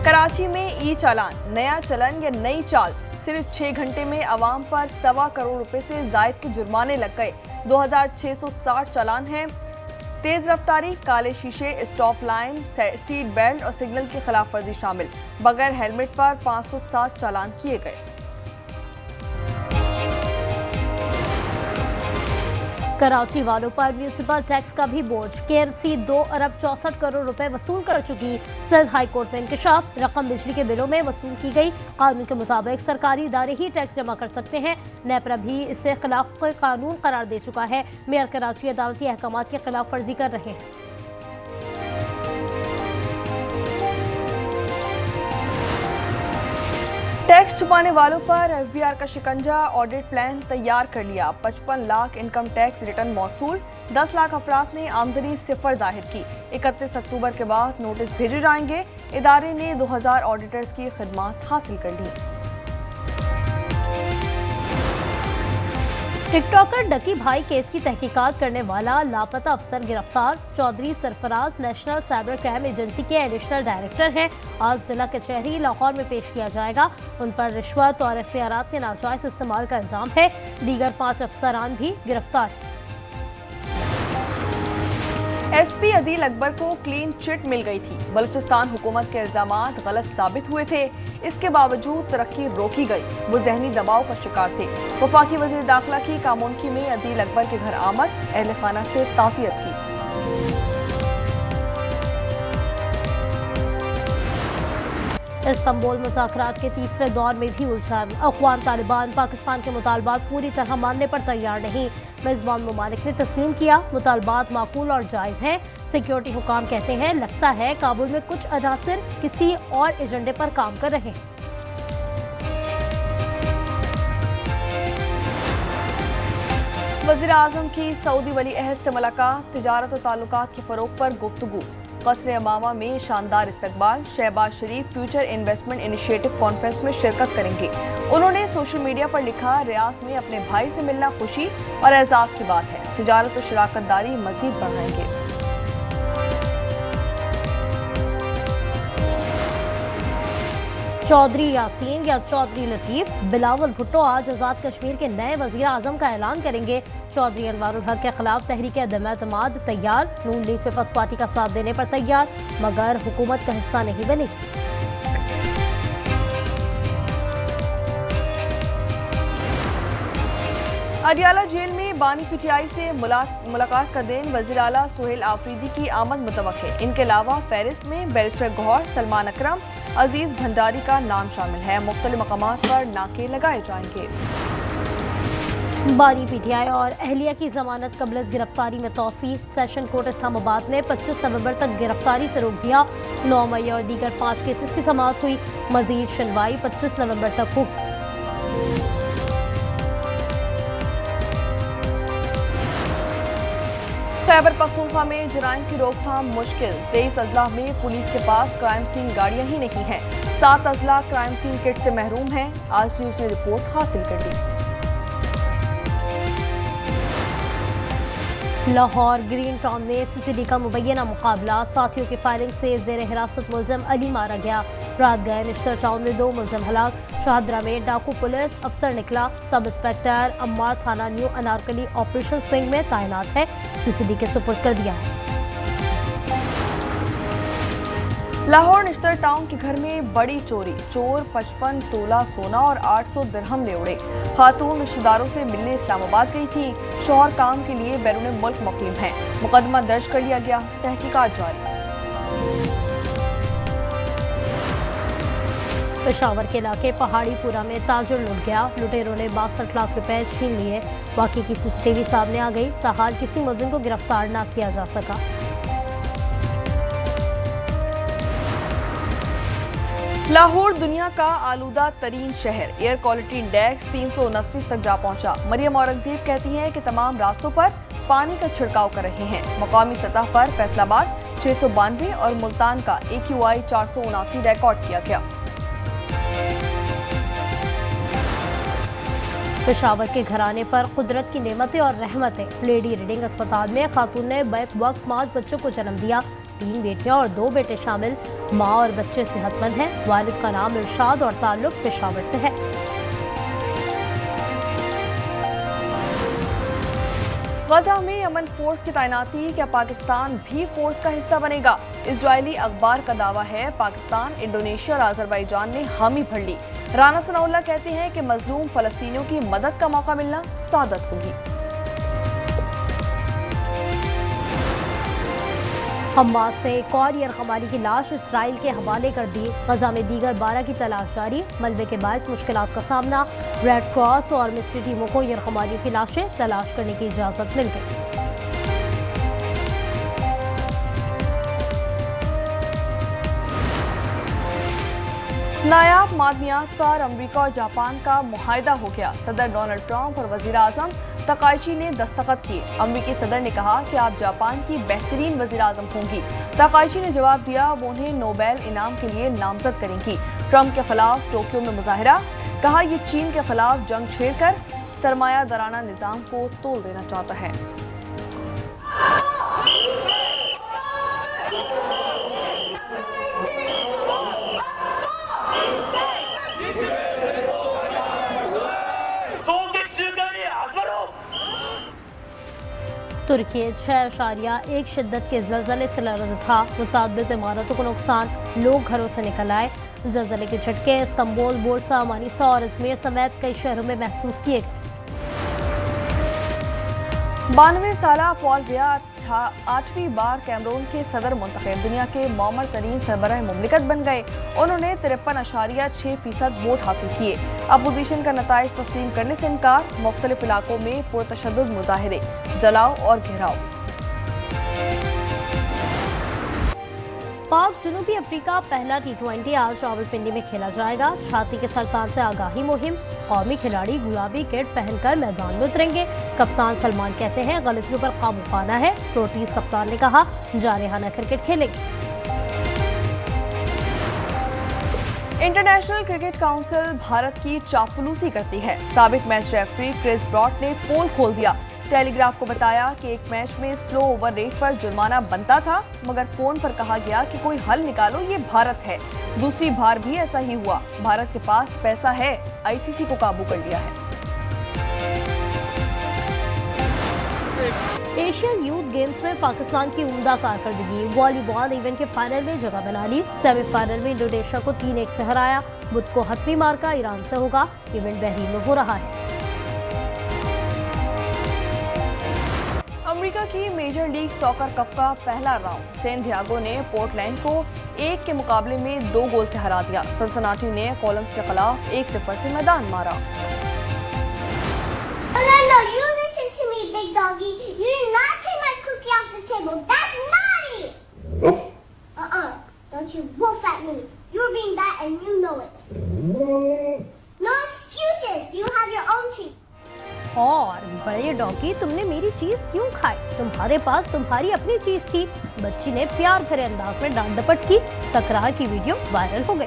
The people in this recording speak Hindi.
कराची में ई चालान, नया चलन या नई चाल। सिर्फ 6 घंटे में आवाम पर 1.25 करोड़ रुपए से जायद के जुर्माने लग गए। 2660 चालान हैं। तेज रफ्तारी, काले शीशे, स्टॉप लाइन, सीट बेल्ट और सिग्नल की खिलाफ वर्जी शामिल। बगैर हेलमेट पर 507 चालान किए गए। कराची वालों पर म्यूनिसिपल टैक्स का भी बोझ। केएमसी 2 अरब 64 करोड़ रुपए वसूल कर चुकी। सिंध हाई कोर्ट में इंकशाफ, रकम बिजली के बिलों में वसूल की गई। कानून के मुताबिक सरकारी इदारे ही टैक्स जमा कर सकते हैं। नेपरा भी इसे खिलाफ कानून करार दे चुका है। मेयर कराची अदालती अहकाम की खिलाफ वर्जी कर रहे हैं। टैक्स छुपाने वालों पर एफबीआर का शिकंजा। ऑडिट प्लान तैयार कर लिया। 55 लाख इनकम टैक्स रिटर्न मौसूल। 10 लाख अफराद ने आमदनी सिफर जाहिर की। 31 अक्टूबर के बाद नोटिस भेजे जाएंगे। इदारे ने 2000 ऑडिटर्स की खिदमत हासिल कर ली। टिकटॉकर डकी भाई केस की तहकीकात करने वाला लापता अफसर गिरफ्तार। Chaudhary Sarfaraz national cyber crime agency के एडिशनल डायरेक्टर हैं। आज जिला कचहरी लाहौर में पेश किया जाएगा। उन पर रिश्वत और इख्तियारात के नाजायज इस्तेमाल का इल्जाम है। दीगर 5 अफसरान भी गिरफ्तार। एसपी अदील अकबर को क्लीन चिट मिल गई थी। बलूचिस्तान हुकूमत के इल्जामात गलत साबित हुए थे। इसके बावजूद तरक्की रोकी गई। वो जहनी दबाव का शिकार थे। वफाकी वज़ीर दाखिला की कामोनकी में अदील अकबर के घर आमद, अहले खाना से ताज़ियत की। इस्तांबुल मुज़ाकरात के तीसरे दौर में भी उलझन। अफ़गान तालिबान पाकिस्तान के मुतालबात पूरी तरह मानने पर तैयार नहीं। मेज़बान ममालिक ने तस्लीम किया मुतालबात माकूल और जायज़ हैं। सिक्योरिटी हुकाम कहते हैं लगता है काबुल में कुछ अनासिर किसी और एजेंडे पर काम कर रहे हैं। वज़ीर आज़म की सऊदी वली अहद से मुलाकात। तिजारत और ताल्लुकात के फ़रोग़ पर गुफ्तगू। क़स्र अमामा में शानदार इस्तकबाल। शहबाज शरीफ फ्यूचर इन्वेस्टमेंट इनिशिएटिव कॉन्फ्रेंस में शिरकत करेंगे। उन्होंने सोशल मीडिया पर लिखा, रियाज में अपने भाई से मिलना खुशी और एजाज़ की बात है। तिजारत और शराकतदारी मज़ीद बढ़ाएंगे। चौधरी यासीन या चौधरी लतीफ। बिलावल भुट्टो आज आज़ाद कश्मीर के नए वज़ीर आज़म का ऐलान करेंगे। चौधरी अनवारुल हक के खिलाफ तहरीक अदम एतमाद तैयार। नून लीग पीपल्स पार्टी का साथ देने पर तैयार, मगर हुकूमत का हिस्सा नहीं बनी। अडियाला जेल में बानी पीटीआई से मुलाकात का दिन। वज़ीर आला सुहेल आफरीदी की आमद मुतवक्के। इनके अलावा फहरिस्त में बैरिस्टर गौहर, सलमान अकरम, अजीज भंडारी का नाम शामिल है। मुख्तलिफ मकामात पर नाके लगाए जाएंगे। बानी पीटीआई और अहलिया की जमानत कबल गिरफ्तारी में तौसी। सेशन कोर्ट इस्लामाबाद ने 25 नवंबर तक गिरफ्तारी से रोक दिया। 9 मई और दीगर 5 केसेस की समाअत हुई। मजीद सुनवाई 25 नवंबर तक होगी। खैबर पख्तूनख्वा में जराइम की रोकथाम मुश्किल। 23 अजला में पुलिस के पास क्राइम सीन गाड़ियां ही नहीं हैं। 7 अजला क्राइम सीन किट से महरूम हैं। आज न्यूज़ ने रिपोर्ट हासिल कर ली। लाहौर ग्रीन टाउन में सीसीडी का मुबैना मुकाबला। साथियों की फायरिंग से जेर हिरासत मुलजिम अली मारा गया। रात गए निश्तर टाउन में 2 मुलजिम हलाक। शाहदरा में डाकू पुलिस अफसर निकला। सब इंस्पेक्टर अम्मार थाना न्यू अनारकली ऑपरेशन विंग में तैनात है। सीसीडी के सुपुर्द कर दिया है। लाहौर निश्तर टाउन के घर में बड़ी चोरी। चोर 55 तोला सोना और 800 दिरहम ले उड़े। खातून रिश्तेदारों से मिलने इस्लामाबाद गई थी। शौहर काम के लिए बैरून मुल्क मुकीम हैं। मुकदमा दर्ज कर लिया गया। तहकीकात जारी। पेशावर के इलाके पहाड़ीपुरा में ताजुर लुट गया। लुटेरों ने 62 लाख रुपए छीन लिए। बाकी की सीसीटीवी सामने आ गई। ताहाल किसी मुलजिम को गिरफ्तार न किया जा सका। लाहौर दुनिया का आलूदा तरीन शहर। एयर क्वालिटी इंडेक्स 329 तक जा पहुंचा। मरियम औरंगजेब कहती हैं कि तमाम रास्तों पर पानी का छिड़काव कर रहे हैं। मकामी सतह पर फैसलाबाद 692 और मुल्तान का AQI 479 रिकॉर्ड किया गया। पेशावर के घराने पर कुदरत की नेमतें और रहमतें। लेडी रीडिंग अस्पताल में खातून ने बैक वक्त 5 बच्चों को जन्म दिया। 3 बेटियां और 2 बेटे शामिल। माँ और बच्चे सेहतमंद हैं। वालिद का नाम इरशाद और ताल्लुक पेशावर से है। गजा में यमन फोर्स की तैनाती, क्या पाकिस्तान भी फोर्स का हिस्सा बनेगा? इजरायली अखबार का दावा है पाकिस्तान, इंडोनेशिया और अजरबैजान ने हामी भर ली। राना सनाउल्लाह कहते हैं कि मजलूम फलस्तीनियों की मदद का मौका मिलना सादत होगी। हमास ने एक और यरगमारी की लाश इसराइल के हवाले कर दी। गजा में दीगर 12 की तलाश जारी। मलबे के बायस मुश्किलात का सामना। रेड क्रॉस और मिस्ट्री टीमों को यरगमारियों की लाशें तलाश करने की इजाजत मिल गई। नायाब मादनियात पर अमेरिका और जापान का मुआहदा हो गया। सदर डोनाल्ड ट्रंप और वजीर आजम तकाइची ने दस्तखत किए। अमेरिकी सदर ने कहा कि आप जापान की बेहतरीन वजीर आजम होंगी। तकाइची ने जवाब दिया वो उन्हें नोबेल इनाम के लिए नामजद करेंगी। ट्रंप के खिलाफ टोक्यो में मुजाहरा, कहा ये चीन के खिलाफ जंग छेड़कर सरमायादाराना निजाम को तोड़ देना चाहता है। तुर्की 6.1 शिद्दत के जलजले से लरज़ था। मुतअद्दिद इमारतों को नुकसान, लोग घरों से निकल आए। जलजले के झटके इस्तांबुल, बुर्सा, मानिसा और अजमेर समेत कई शहरों में महसूस किए गए। 92 साला पॉल बिया 8वीं बार कैमरून के सदर मुंतखब, दुनिया के मौमर तरीन सरबराह मुमलिकत बन गए। उन्होंने 53.6% वोट हासिल किए। अपोजिशन का नताइज तस्लीम करने से इनकार। मुख्तलिफ इलाकों में पुरतशद्दुद मुजाहिरे, जलाओ और घेराव। पाक जनूबी अफ्रीका पहला T20 आज रावलपिंडी में खेला जाएगा। छाती के सरतान से आगाही मुहिम। कौमी खिलाड़ी गुलाबी किट पहनकर मैदान में उतरेंगे। कप्तान सलमान कहते हैं गलतियों पर काबू पाना है। प्रोटीज कप्तान ने कहा जारहाना क्रिकेट खेलेंगे। इंटरनेशनल क्रिकेट काउंसिल भारत की चापलूसी करती है। साबिक मैच रेफरी क्रिस ब्रॉड ने पोल खोल दिया। टेलीग्राफ को बताया कि एक मैच में स्लो ओवर रेट पर जुर्माना बनता था, मगर फोन पर कहा गया कि कोई हल निकालो, ये भारत है। दूसरी बार भी ऐसा ही हुआ। भारत के पास पैसा है, आईसीसी को काबू कर लिया है। एशियन यूथ गेम्स में पाकिस्तान की उम्दा कारकर्दगी। वॉलीबॉल इवेंट के फाइनल में जगह बना ली। सेमीफाइनल में इंडोनेशिया को 3-1 से हराया। बुध को हतमी मार्का ईरान से होगा। इवेंट बहरीन में हो रहा है। अमेरिका की मेजर लीग सॉकर कप का पहला राउंड, सैन डिएगो ने पोर्टलैंड को 1 के मुकाबले में 2 गोल से हरा दिया। सनसनाटी ने कोलम्स के खिलाफ 1-0 से मैदान मारा। You listen to me, big doggy. You did not take my cookie off the table. That's naughty. Don't you wolf at me. You're being bad and you know it. No excuses. You have your own treat. और बड़े डॉगी, तुमने मेरी चीज क्यों खाई? तुम्हारे पास तुम्हारी अपनी चीज थी। बच्ची ने प्यार भरे अंदाज में डांट डपट की। तकरार की वीडियो वायरल हो गई।